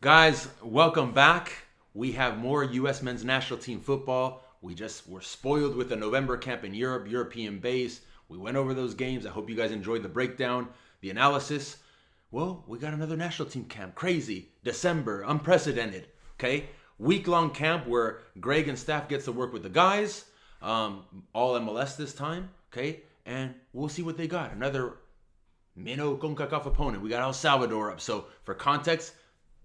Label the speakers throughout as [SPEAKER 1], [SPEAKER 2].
[SPEAKER 1] Guys, welcome back. We have more U.S. men's national team football. We just were spoiled with the November camp in Europe, European base. We went over those games. I hope you guys enjoyed the breakdown, the analysis. Well, we got another national team camp. Crazy. December, unprecedented. Okay? Week-long camp where Greg and staff gets to work with the guys. All MLS this time. Okay? And we'll see what they got. Another minnow CONCACAF opponent. We got El Salvador up. So, for context,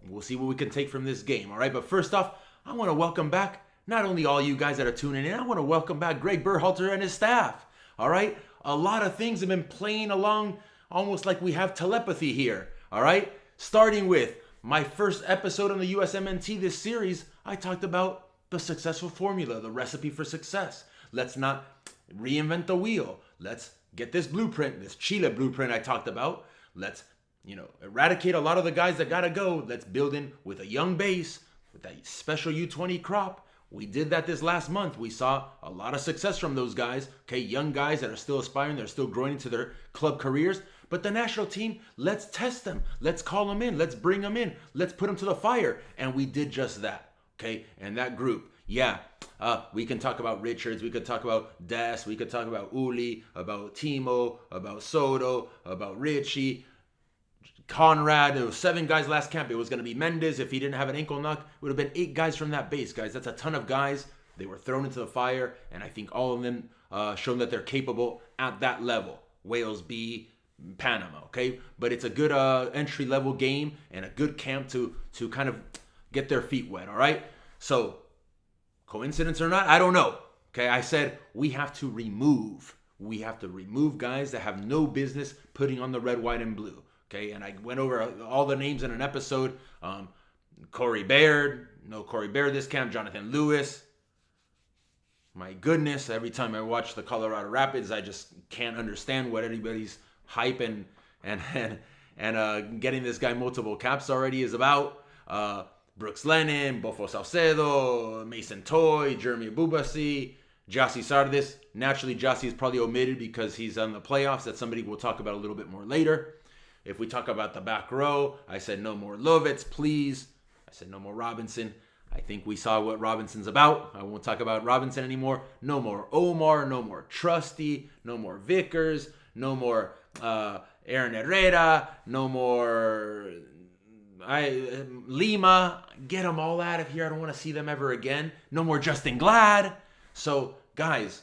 [SPEAKER 1] we'll see what we can take from this game. All right? But first off, I want to welcome back not only all you guys that are tuning in, I want to welcome back Greg Berhalter and his staff. All right? A lot of things have been playing along almost like we have telepathy here. All right? Starting with my first episode on the USMNT this series, I talked about the successful formula, the recipe for success. Let's not reinvent the wheel. Let's get this blueprint, this Chile blueprint I talked about. Let's, eradicate a lot of the guys that got to go. Let's build in with a young base, with that special U20 crop. We did that this last month. We saw a lot of success from those guys. Okay, young guys that are still aspiring, they're still growing into their club careers. But the national team, let's test them. Let's call them in. Let's bring them in. Let's put them to the fire. And we did just that. Okay, and that group, we can talk about Richards. We could talk about Des. We could talk about Uli, about Timo, about Soto, about Richie, Conrad. There was 7 guys last camp. It was going to be Mendes. If he didn't have an ankle knock, it would have been 8 guys from that base, guys. That's a ton of guys. They were thrown into the fire, and I think all of them shown that they're capable at that level. Wales B, Panama, okay? But it's a good entry-level game and a good camp to kind of get their feet wet, all right? So, coincidence or not, I don't know, okay? I said we have to remove guys that have no business putting on the red, white, and blue. Okay, and I went over all the names in an episode. Corey Baird, no Corey Baird this camp. Jonathan Lewis. My goodness, every time I watch the Colorado Rapids, I just can't understand what anybody's hype and getting this guy multiple caps already is about. Brooks Lennon, Bofo Salcedo, Mason Toy, Jeremy Bubasi, Jassi Sardes. Naturally, Jassi is probably omitted because he's on the playoffs. That's somebody we'll talk about a little bit more later. If we talk about the back row, I said no more Lovitz, please. I said no more Robinson. I think we saw what Robinson's about. I won't talk about Robinson anymore. No more Omar, no more Trusty, no more Vickers, no more Aaron Herrera, no more Lima. Get them all out of here. I don't want to see them ever again. No more Justin Glad. So, guys,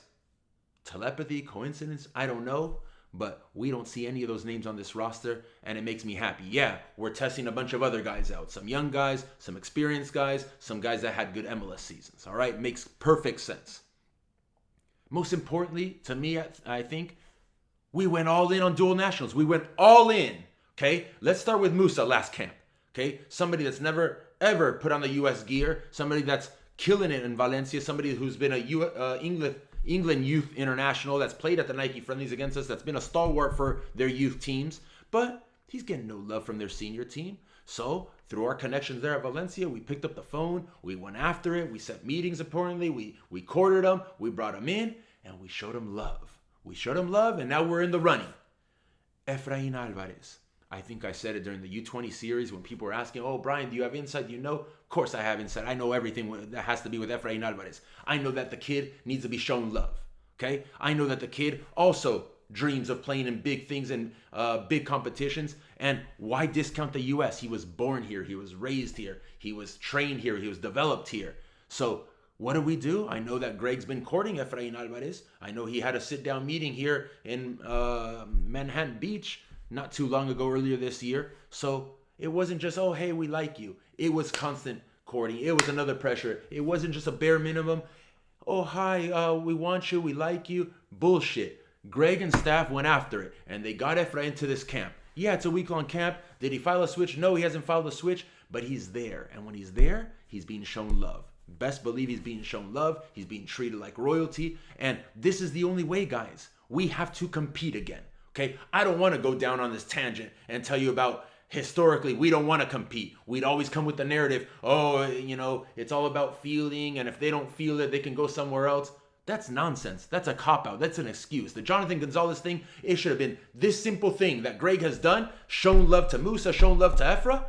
[SPEAKER 1] telepathy, coincidence, I don't know. But we don't see any of those names on this roster, and it makes me happy. Yeah, we're testing a bunch of other guys out. Some young guys, some experienced guys, some guys that had good MLS seasons. All right, makes perfect sense. Most importantly, to me, I think, we went all in on dual nationals. We went all in, okay? Let's start with Musa last camp, okay? Somebody that's never, ever put on the U.S. gear. Somebody that's killing it in Valencia. Somebody who's been a England youth international that's played at the Nike friendlies against us, that's been a stalwart for their youth teams, but he's getting no love from their senior team. So through our connections there at Valencia, we picked up the phone, we went after it, we set meetings accordingly, we courted him, we brought him in, and we showed him love. We showed him love, and now we're in the running. Efrain Alvarez. I think I said it during the U20 series when people were asking, oh, Brian, do you have insight? Do you know? Of course I have insight. I know everything that has to be with Efrain Alvarez. I know that the kid needs to be shown love, okay? I know that the kid also dreams of playing in big things and big competitions. And why discount the U.S.? He was born here. He was raised here. He was trained here. He was developed here. So what do? I know that Greg's been courting Efrain Alvarez. I know he had a sit-down meeting here in Manhattan Beach not too long ago, earlier this year. So it wasn't just, oh, hey, we like you. It was constant courting. It was another pressure. It wasn't just a bare minimum. Oh, hi, we want you. We like you. Bullshit. Greg and staff went after it, and they got Efrain to this camp. Yeah, it's a week-long camp. Did he file a switch? No, he hasn't filed a switch, but he's there. And when he's there, he's being shown love. Best believe he's being shown love. He's being treated like royalty. And this is the only way, guys. We have to compete again. Okay, I don't want to go down on this tangent and tell you about historically we don't want to compete. We'd always come with the narrative, oh, it's all about fielding, and if they don't feel it, they can go somewhere else. That's nonsense. That's a cop-out. That's an excuse. The Jonathan Gonzalez thing, it should have been this simple thing that Greg has done, shown love to Musa, shown love to Efra.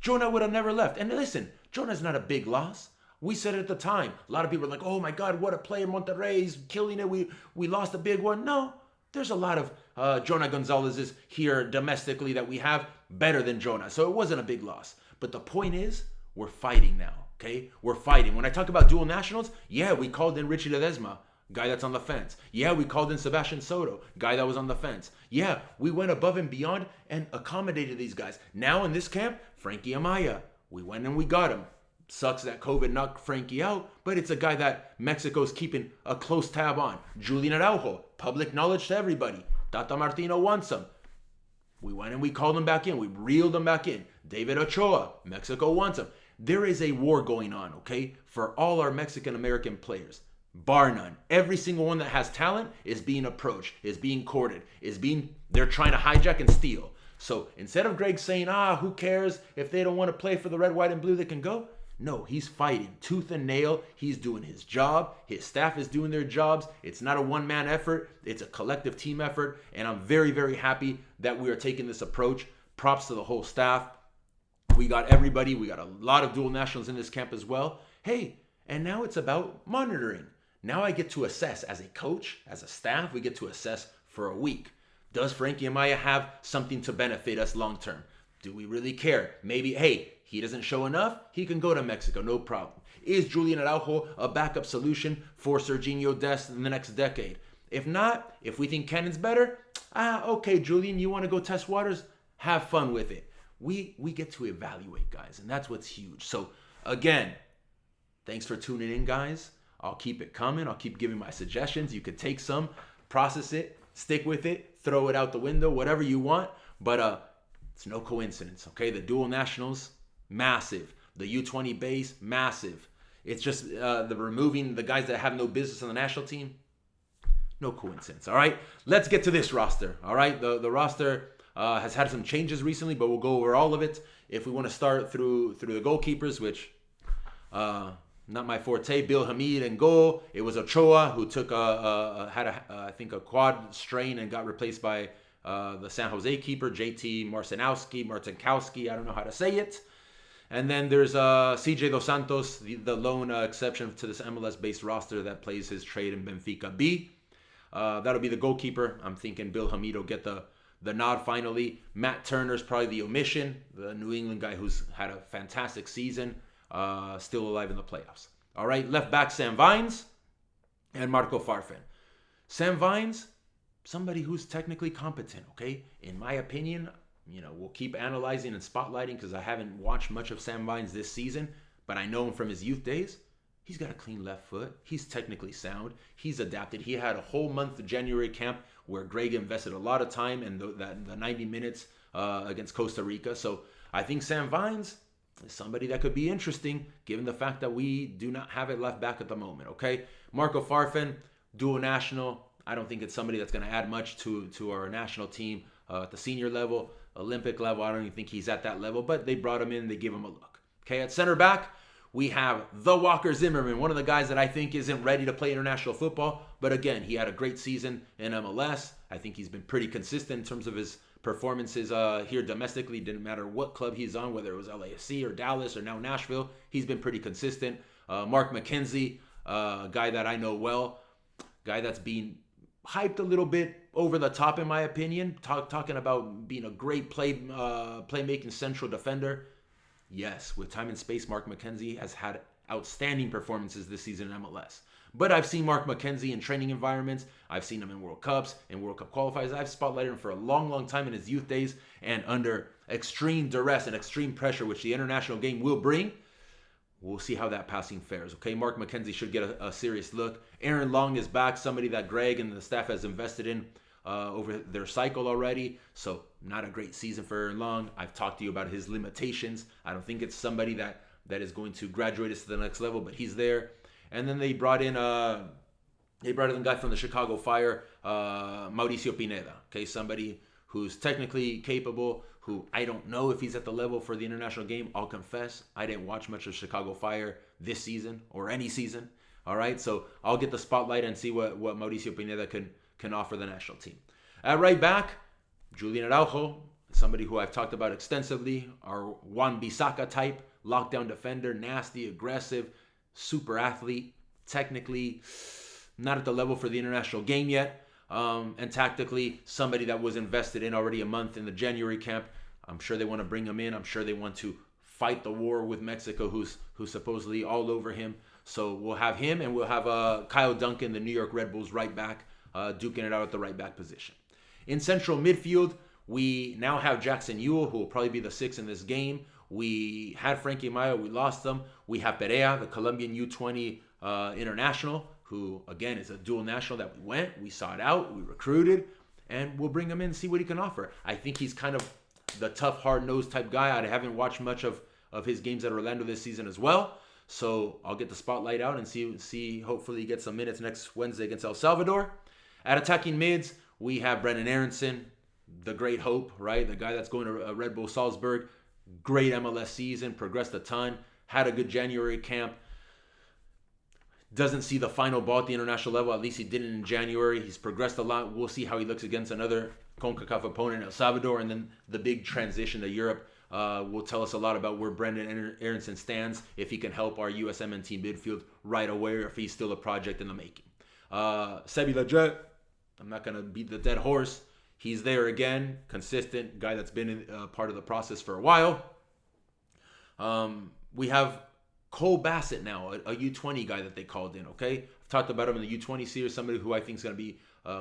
[SPEAKER 1] Jonah would have never left. And listen, Jonah's not a big loss. We said it at the time. A lot of people were like, oh my God, what a player, Monterrey, he's killing it. We lost a big one. No, there's a lot of Jonah Gonzalez's here domestically that we have better than Jonah. So it wasn't a big loss. But the point is, we're fighting now, okay? We're fighting. When I talk about dual nationals, yeah, we called in Richie Ledesma, guy that's on the fence. Yeah, we called in Sebastian Soto, guy that was on the fence. Yeah, we went above and beyond and accommodated these guys. Now in this camp, Frankie Amaya, we went and we got him. Sucks that COVID knocked Frankie out, but it's a guy that Mexico's keeping a close tab on. Julian Araujo, public knowledge to everybody. Tata Martino wants him. We went and we called him back in. We reeled him back in. David Ochoa, Mexico wants him. There is a war going on, okay, for all our Mexican-American players. Bar none. Every single one that has talent is being approached, is being courted, they're trying to hijack and steal. So instead of Greg saying, who cares if they don't want to play for the red, white, and blue, they can go. No, he's fighting tooth and nail. He's doing his job. His staff is doing their jobs. It's not a one-man effort. It's a collective team effort. And I'm very, very happy that we are taking this approach. Props to the whole staff. We got everybody. We got a lot of dual nationals in this camp as well. Hey, and now it's about monitoring. Now I get to assess as a coach, as a staff, we get to assess for a week. Does Frankie Amaya have something to benefit us long term? Do we really care? Maybe, hey, he doesn't show enough, he can go to Mexico, no problem. Is Julian Araujo a backup solution for Serginho Dest in the next decade? If not, if we think Cannon's better, okay, Julian, you want to go test waters? Have fun with it. We get to evaluate, guys, and that's what's huge. So, again, thanks for tuning in, guys. I'll keep it coming. I'll keep giving my suggestions. You could take some, process it, stick with it, throw it out the window, whatever you want. But it's no coincidence, okay? The dual nationals, massive. The U20 base, massive. It's just the removing the guys that have no business on the national team. No coincidence, all right? Let's get to this roster, all right? The roster has had some changes recently, but we'll go over all of it. If we want to start through the goalkeepers, which... not my forte. Bill Hamid in goal. It was Ochoa who took I think a quad strain and got replaced by the San Jose keeper, JT Marcinkowski. I don't know how to say it. And then there's CJ Dos Santos, the lone exception to this MLS-based roster that plays his trade in Benfica B. That'll be the goalkeeper. I'm thinking Bill Hamid will get the nod finally. Matt Turner's probably the omission, the New England guy who's had a fantastic season. Still alive in the playoffs. All right, left back Sam Vines and Marco Farfan. Sam Vines, somebody who's technically competent, okay? In my opinion, we'll keep analyzing and spotlighting because I haven't watched much of Sam Vines this season, but I know him from his youth days. He's got a clean left foot. He's technically sound. He's adapted. He had a whole month of January camp where Greg invested a lot of time in the 90 minutes against Costa Rica. So I think Sam Vines is somebody that could be interesting given the fact that we do not have a left back at the moment, okay? Marco Farfan, dual national. I don't think it's somebody that's going to add much to our national team at the senior level, Olympic level. I don't even think he's at that level, but they brought him in. They give him a look. Okay, at center back, we have the Walker Zimmerman, one of the guys that I think isn't ready to play international football. But again, he had a great season in MLS. I think he's been pretty consistent in terms of his performances here domestically. Didn't matter what club he's on, whether it was LAFC or Dallas or now Nashville. He's been pretty consistent. Mark McKenzie, a guy that I know well, guy that's being hyped a little bit over the top in my opinion. Talking about being a great playmaking central defender. Yes, with time and space, Mark McKenzie has had outstanding performances this season in MLS. But I've seen Mark McKenzie in training environments. I've seen him in World Cups and World Cup qualifiers. I've spotlighted him for a long, long time in his youth days. And under extreme duress and extreme pressure, which the international game will bring, we'll see how that passing fares. Okay, Mark McKenzie should get a serious look. Aaron Long is back, somebody that Greg and the staff has invested in over their cycle already. So not a great season for Aaron Long. I've talked to you about his limitations. I don't think it's somebody that is going to graduate us to the next level, but he's there. And then they brought in a guy from the Chicago Fire, Mauricio Pineda. Okay, somebody who's technically capable, who I don't know if he's at the level for the international game. I'll confess, I didn't watch much of Chicago Fire this season or any season. All right, so I'll get the spotlight and see what Mauricio Pineda can offer the national team. At right back, Julian Araujo, somebody who I've talked about extensively, our Wan-Bissaka type, lockdown defender, nasty, aggressive, super athlete, technically not at the level for the international game yet, and tactically somebody that was invested in already a month in the January camp. I'm sure they want to bring him in. I'm sure they want to fight the war with Mexico, who's supposedly all over him. So we'll have him, and we'll have Kyle Duncan, the New York Red Bulls right back, duking it out at the right back position. In central midfield, we now have Jackson Yueill, who will probably be the 6 in this game. We had Frankie Mayo, we lost them. We have Perea, the Colombian U20 international, who, again, is a dual national that we went, we sought out, we recruited, and we'll bring him in and see what he can offer. I think he's kind of the tough, hard-nosed type guy. I haven't watched much of his games at Orlando this season as well. So I'll get the spotlight out and see hopefully get some minutes next Wednesday against El Salvador. At attacking mids, we have Brenden Aaronson, the great hope, right? The guy that's going to Red Bull Salzburg. Great MLS season, progressed a ton, had a good January camp. Doesn't see the final ball at the international level. At least he didn't in January. He's progressed a lot. We'll see how he looks against another CONCACAF opponent, El Salvador, and then the big transition to Europe will tell us a lot about where Brenden Aaronson stands, if he can help our USMNT midfield right away, or if he's still a project in the making. Lletget, I'm not going to beat the dead horse. He's there again, consistent, guy that's been part of the process for a while. We have Cole Bassett now, a U20 guy that they called in, okay? I've talked about him in the U20 series, somebody who I think is going to be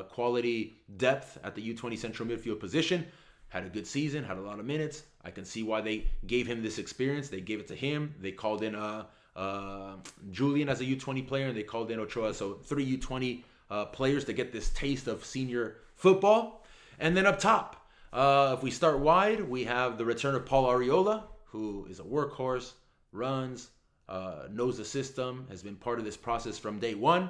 [SPEAKER 1] quality depth at the U20 central midfield position. Had a good season, had a lot of minutes. I can see why they gave him this experience. They gave it to him. They called in Julian as a U20 player, and they called in Ochoa. So 3 U20 players to get this taste of senior football. And then up top, if we start wide, we have the return of Paul Arriola, who is a workhorse, runs, knows the system, has been part of this process from day one.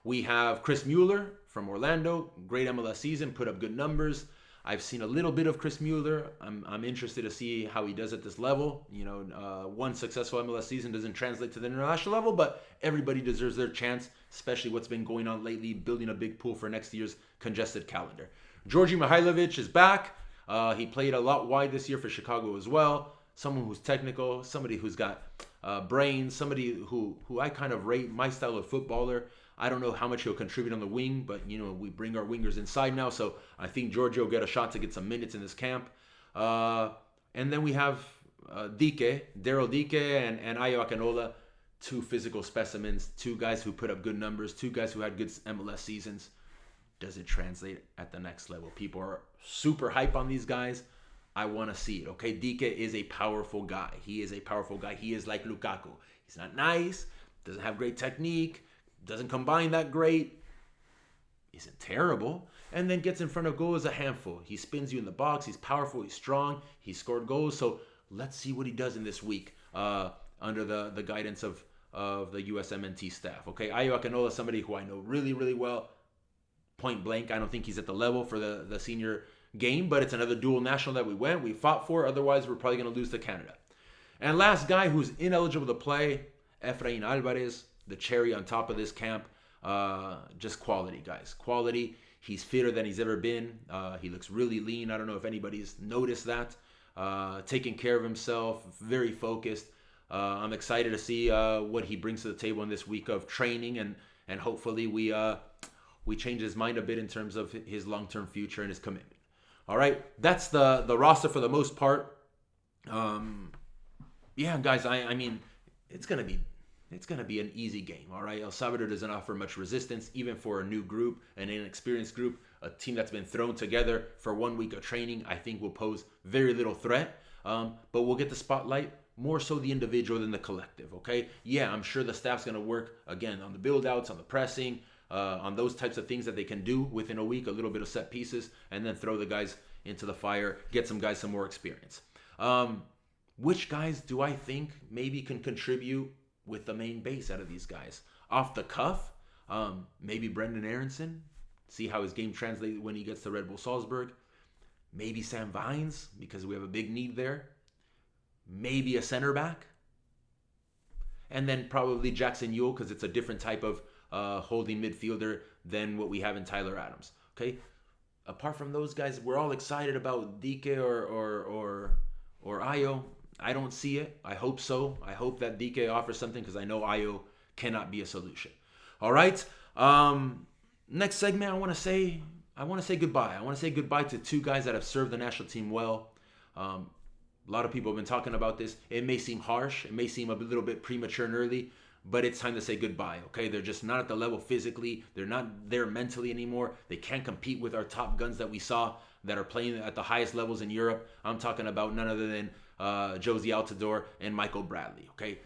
[SPEAKER 1] We have Chris Mueller from Orlando, great MLS season, put up good numbers. I've seen a little bit of Chris Mueller. I'm interested to see how he does at this level. You know, one successful MLS season doesn't translate to the international level, but everybody deserves their chance, especially what's been going on lately, building a big pool for next year's congested calendar. Georgi Mihailovic is back. He played a lot wide this year for Chicago as well. Someone who's technical, somebody who's got brains, somebody who I kind of rate my style of footballer. I don't know how much he'll contribute on the wing, but, you know, we bring our wingers inside now, so I think Georgi will get a shot to get some minutes in this camp. And then we have Daryl Dike and Ayo Akinola, 2 physical specimens, 2 guys who put up good numbers, 2 guys who had good MLS seasons. Does it translate at the next level? People are super hype on these guys. I want to see it, okay? Dike is a powerful guy. He is a powerful guy. He is like Lukaku. He's not nice, doesn't have great technique, doesn't combine that great, isn't terrible, and then gets in front of goal as a handful. He spins you in the box. He's powerful. He's strong. He scored goals. So let's see what he does in this week under the guidance of the USMNT staff, okay? Ayo Akinola, somebody who I know really, really well. Point blank, I don't think he's at the level for the senior game, but it's another dual national that we fought for. Otherwise, we're probably going to lose to Canada. And last guy who's ineligible to play, Efrain Alvarez, the cherry on top of this camp. Just quality, guys. Quality. He's fitter than he's ever been. He looks really lean. I don't know if anybody's noticed that. Taking care of himself, very focused. I'm excited to see what he brings to the table in this week of training, and hopefully we change his mind a bit in terms of his long-term future and his commitment. All right, that's the roster for the most part. Yeah, guys, I mean, it's gonna be an easy game. All right, El Salvador doesn't offer much resistance, even for a new group, an inexperienced group, a team that's been thrown together for 1 week of training. I think will pose very little threat. But we'll get the spotlight more so the individual than the collective. Okay, yeah, I'm sure the staff's gonna work again on the build-outs, on the pressing. On those types of things that they can do within a week, a little bit of set pieces, and then throw the guys into the fire, get some guys some more experience. Which guys do I think maybe can contribute with the main base out of these guys? Off the cuff, maybe Brenden Aaronson, see how his game translates when he gets to Red Bull Salzburg. Maybe Sam Vines, because we have a big need there. Maybe a center back. And then probably Jackson Yueill, because it's a different type of holding midfielder than what we have in Tyler Adams. Okay, apart from those guys, we're all excited about Dike or Ayo. I don't see it. I hope so. I hope that Dike offers something because I know Ayo cannot be a solution. All right. Next segment, I want to say goodbye. I want to say goodbye to two guys that have served the national team well. A lot of people have been talking about this. It may seem harsh. It may seem a little bit premature and early, but it's time to say goodbye, okay? They're just not at the level physically. They're not there mentally anymore. They can't compete with our top guns that we saw that are playing at the highest levels in Europe. I'm talking about none other than Jozy Altidore and Michael Bradley, okay?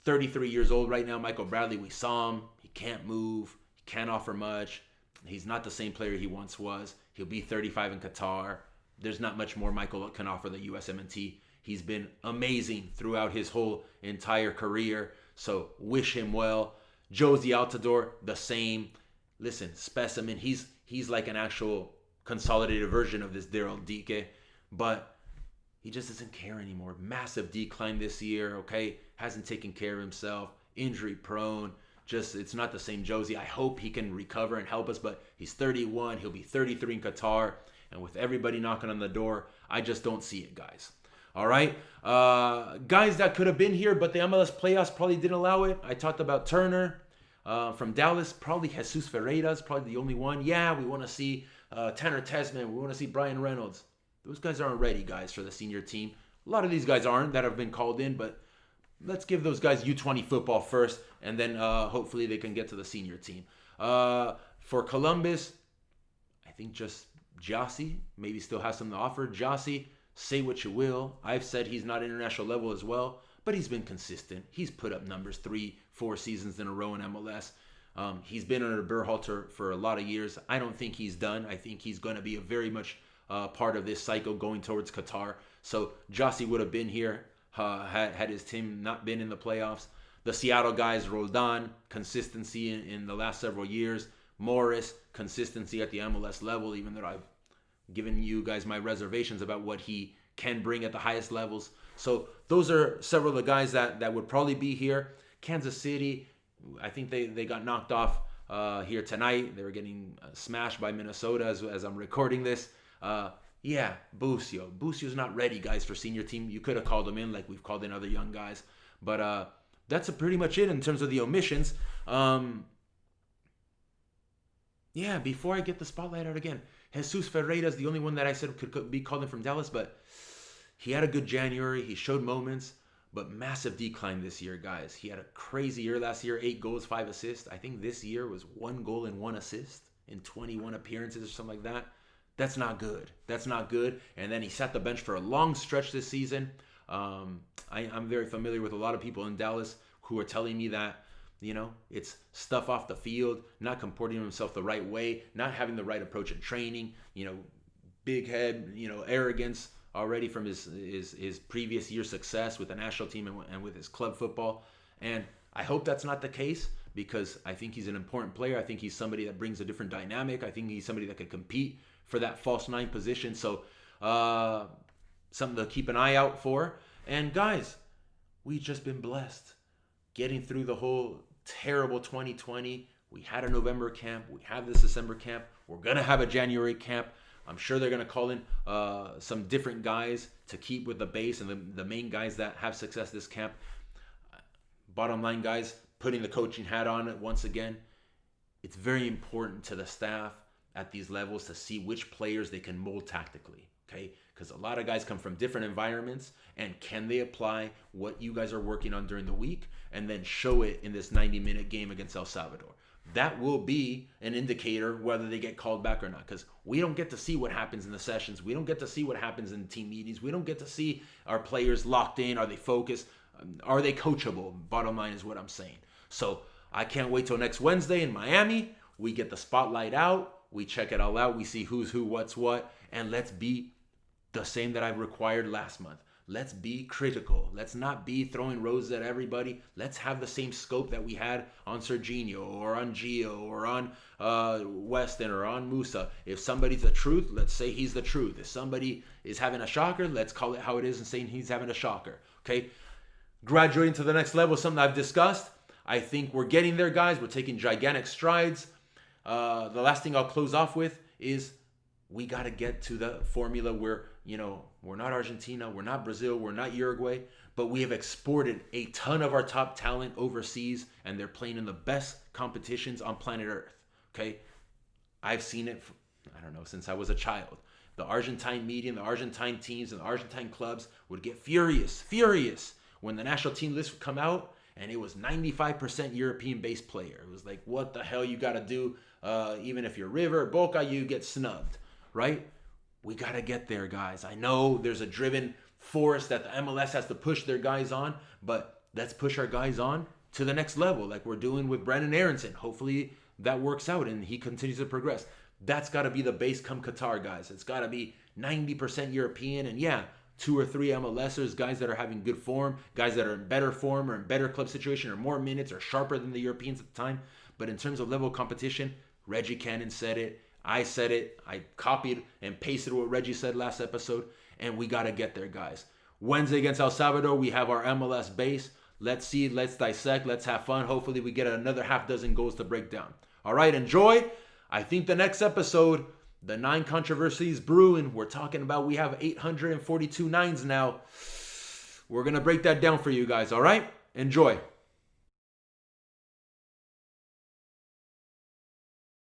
[SPEAKER 1] 33 years old right now, Michael Bradley. We saw him. He can't move. He can't offer much. He's not the same player he once was. He'll be 35 in Qatar. There's not much more Michael can offer the USMNT. He's been amazing throughout his whole entire career. So wish him well. Jozy Altidore, the same. Listen, specimen. He's like an actual consolidated version of this Daryl Dike. But he just doesn't care anymore. Massive decline this year, okay? Hasn't taken care of himself. Injury prone. Just, it's not the same Jozy. I hope he can recover and help us, but he's 31. He'll be 33 in Qatar. And with everybody knocking on the door, I just don't see it, guys. All right? Guys that could have been here, but the MLS playoffs probably didn't allow it. I talked about Turner from Dallas. Probably Jesus Ferreira's probably the only one. Yeah, we want to see Tanner Tesman. We want to see Brian Reynolds. Those guys aren't ready, guys, for the senior team. A lot of these guys aren't that have been called in, but let's give those guys U20 football first, and then hopefully they can get to the senior team. For Columbus, I think just Jossie maybe still has something to offer. Jossie, say what you will. I've said he's not international level as well, but he's been consistent. He's put up numbers 3-4 seasons in a row in MLS. He's been under Berhalter for a lot of years. I don't think he's done. I think he's going to be a very much part of this cycle going towards Qatar. So Jossie would have been here had his team not been in the playoffs. The Seattle guys, Roldan, consistency in the last several years. Morris, consistency at the MLS level, even though I've given you guys my reservations about what he can bring at the highest levels. So those are several of the guys that would probably be here. Kansas City, I think they got knocked off here tonight. They were getting smashed by Minnesota as I'm recording this. Yeah, Busio. Busio's not ready, guys, for senior team. You could have called him in like we've called in other young guys. But that's pretty much it in terms of the omissions. Yeah, before I get the spotlight out again, Jesus Ferreira is the only one that I said could be called in from Dallas, but he had a good January. He showed moments, but massive decline this year, guys. He had a crazy year last year, 8 goals, 5 assists. I think this year was 1 goal and 1 assist in 21 appearances or something like that. That's not good. That's not good. And then he sat the bench for a long stretch this season. I'm very familiar with a lot of people in Dallas who are telling me that, it's stuff off the field, not comporting himself the right way, not having the right approach in training, big head, arrogance already from his previous year's success with the national team and with his club football. And I hope that's not the case because I think he's an important player. I think he's somebody that brings a different dynamic. I think he's somebody that could compete for that false 9 position. So something to keep an eye out for. And guys, we've just been blessed getting through the whole terrible 2020. We had a November camp. We have this December camp. We're going to have a January camp. I'm sure they're going to call in some different guys to keep with the base and the main guys that have success this camp. Bottom line, guys, putting the coaching hat on it once again. It's very important to the staff at these levels to see which players they can mold tactically, okay? Because a lot of guys come from different environments, and can they apply what you guys are working on during the week and then show it in this 90-minute game against El Salvador? That will be an indicator whether they get called back or not, because we don't get to see what happens in the sessions. We don't get to see what happens in team meetings. We don't get to see our players locked in. Are they focused? Are they coachable? Bottom line is what I'm saying. So I can't wait till next Wednesday in Miami. We get the spotlight out. We check it all out. We see who's who, what's what. And let's be the same that I required last month. Let's be critical. Let's not be throwing roses at everybody. Let's have the same scope that we had on Serginho or on Gio or on Weston or on Musa. If somebody's the truth, let's say he's the truth. If somebody is having a shocker, let's call it how it is and saying he's having a shocker. Okay? Graduating to the next level, something I've discussed. I think we're getting there, guys. We're taking gigantic strides. The last thing I'll close off with is we got to get to the formula where, we're not Argentina, we're not Brazil, we're not Uruguay, but we have exported a ton of our top talent overseas, and they're playing in the best competitions on planet Earth. Okay? I've seen it, I don't know, since I was a child. The Argentine media and the Argentine teams and the Argentine clubs would get furious when the national team list would come out and it was 95% European-based player. It was like, what the hell you got to do? Even if you're River, Boca, you get snubbed, right? We got to get there, guys. I know there's a driven force that the MLS has to push their guys on, but let's push our guys on to the next level like we're doing with Brenden Aaronson. Hopefully that works out and he continues to progress. That's got to be the base come Qatar, guys. It's got to be 90% European and 2 or 3 MLSers, guys that are having good form, guys that are in better form or in better club situation or more minutes or sharper than the Europeans at the time. But in terms of level of competition, Reggie Cannon said it. I said it. I copied and pasted what Reggie said last episode. And we got to get there, guys. Wednesday against El Salvador, we have our MLS base. Let's see. Let's dissect. Let's have fun. Hopefully we get another half dozen goals to break down. All right, enjoy. I think the next episode, the 9 controversies brewing. We're talking about we have 842 9s now. We're going to break that down for you guys, all right? Enjoy.